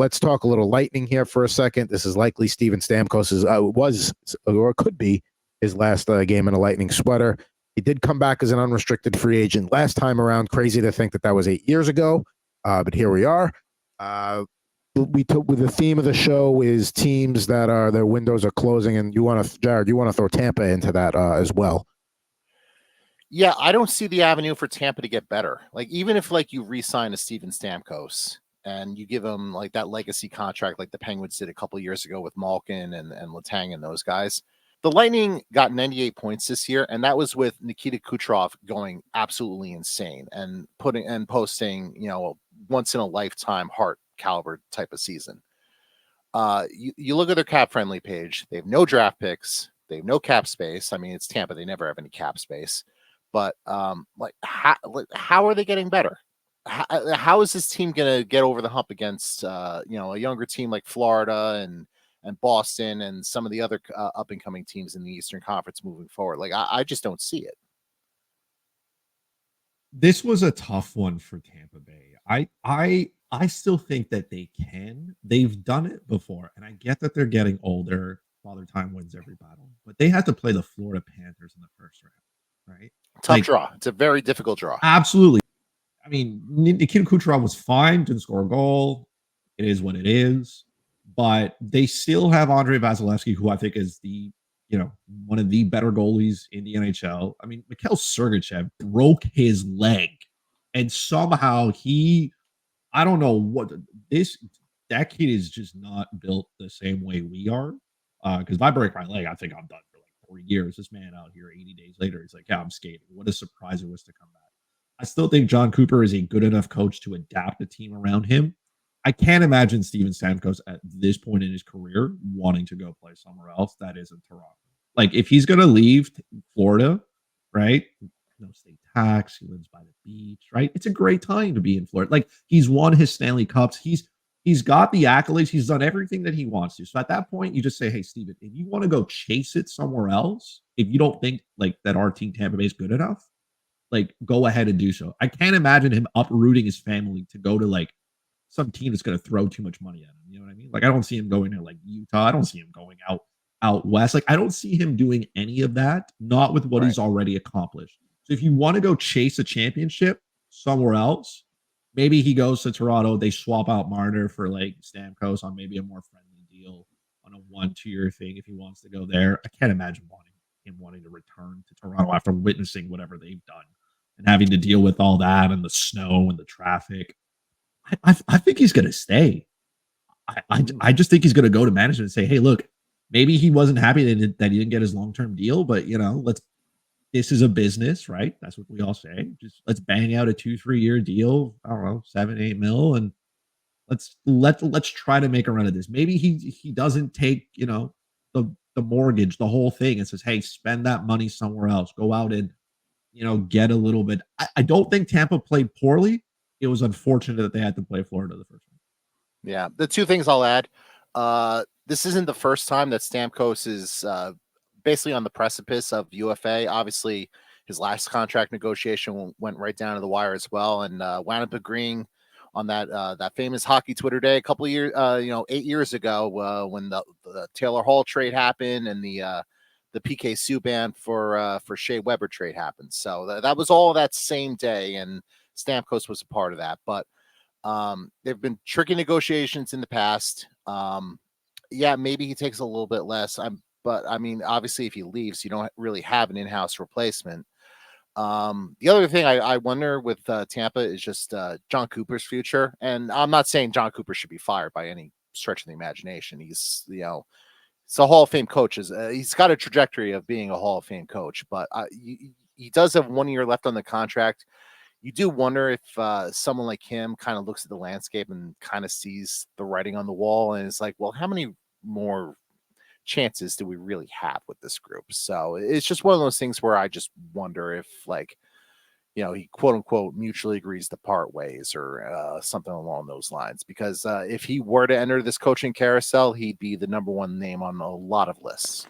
let's talk a little Lightning here for a second. This is likely Steven Stamkos' was or could be his last game in a Lightning sweater. He did come back as an unrestricted free agent last time around. Crazy to think that was 8 years ago, but here we are. The theme of the show is teams that their windows are closing, and Jared, you want to throw Tampa into that as well. Yeah, I don't see the avenue for Tampa to get better. Like, even if you re-sign a Steven Stamkos and you give him that legacy contract like the Penguins did a couple of years ago with Malkin and Letang and those guys. The Lightning got 98 points this year, and that was with Nikita Kucherov going absolutely insane and posting, once in a lifetime Hart caliber type of season. You look at their cap friendly page, they have no draft picks, they have no cap space. I mean, it's Tampa, they never have any cap space. But how are they getting better? How is this team going to get over the hump against a younger team like Florida and Boston and some of the other up and coming teams in the Eastern Conference moving forward? I just don't see it. This was a tough one for Tampa Bay. I still think that they can. They've done it before, and I get that they're getting older. Father Time wins every battle, but they had to play the Florida Panthers in the first round, right? Tough draw. It's a very difficult draw. Absolutely. I mean, Nikita Kucherov was fine, didn't score a goal. It is what it is. But they still have Andrei Vasilevsky, who I think is one of the better goalies in the NHL. I mean, Mikhail Sergachev broke his leg, and somehow I don't know what that kid is just not built the same way we are. Because if I break my leg, I think I'm done for 3 years. This man out here 80 days later, he's like, yeah, I'm skating. What a surprise it was to come back. I still think John Cooper is a good enough coach to adapt the team around him. I can't imagine Steven Stamkos at this point in his career wanting to go play somewhere else that isn't Toronto. If he's going to leave Florida, right? No state tax. He lives by the beach, right? It's a great time to be in Florida. He's won his Stanley Cups. He's got the accolades. He's done everything that he wants to. So at that point, you just say, hey, Steven, if you want to go chase it somewhere else, if you don't think that our team Tampa Bay is good enough, go ahead and do so. I can't imagine him uprooting his family to go to some team that's going to throw too much money at him. You know what I mean? I don't see him going to Utah. I don't see him going out west. I don't see him doing any of that, not with what he's already accomplished. So if you want to go chase a championship somewhere else, maybe he goes to Toronto. They swap out Marner for Stamkos on maybe a more friendly deal on a 1-2 year thing if he wants to go there. I can't imagine him wanting to return to Toronto after witnessing whatever they've done and having to deal with all that and the snow and the traffic. I think he's going to stay. I just think he's going to go to management and say, hey, look, maybe he wasn't happy that he didn't get his long-term deal, but this is a business, right? That's what we all say. Just let's bang out a 2-3 year deal. I don't know, 7-8 mil, and let's try to make a run of this. Maybe he doesn't take the mortgage, the whole thing, and says, hey, spend that money somewhere else. Go out and get a little bit. I don't think Tampa played poorly. It was unfortunate that they had to play Florida the first one. Yeah, the two things I'll add. This isn't the first time that Stamkos is basically on the precipice of UFA. Obviously, his last contract negotiation went right down to the wire as well, and wound up agreeing on that famous hockey Twitter day a couple of years, 8 years ago, when the Taylor Hall trade happened and the PK Subban for Shea Weber trade happened. So that was all that same day, and Stamkos was a part of that. But there've been tricky negotiations in the past. Yeah, maybe he takes a little bit less. But I mean, obviously, if he leaves, you don't really have an in-house replacement. The other thing I wonder with Tampa is just John Cooper's future. And I'm not saying John Cooper should be fired by any stretch of the imagination. He's, he's a Hall of Fame coach. He's got a trajectory of being a Hall of Fame coach, but he does have 1 year left on the contract. You do wonder if someone like him kind of looks at the landscape and kind of sees the writing on the wall and is like, well, how many more chances do we really have with this group? So it's just one of those things where I just wonder if he quote unquote mutually agrees to part ways or something along those lines, because if he were to enter this coaching carousel, he'd be the number one name on a lot of lists.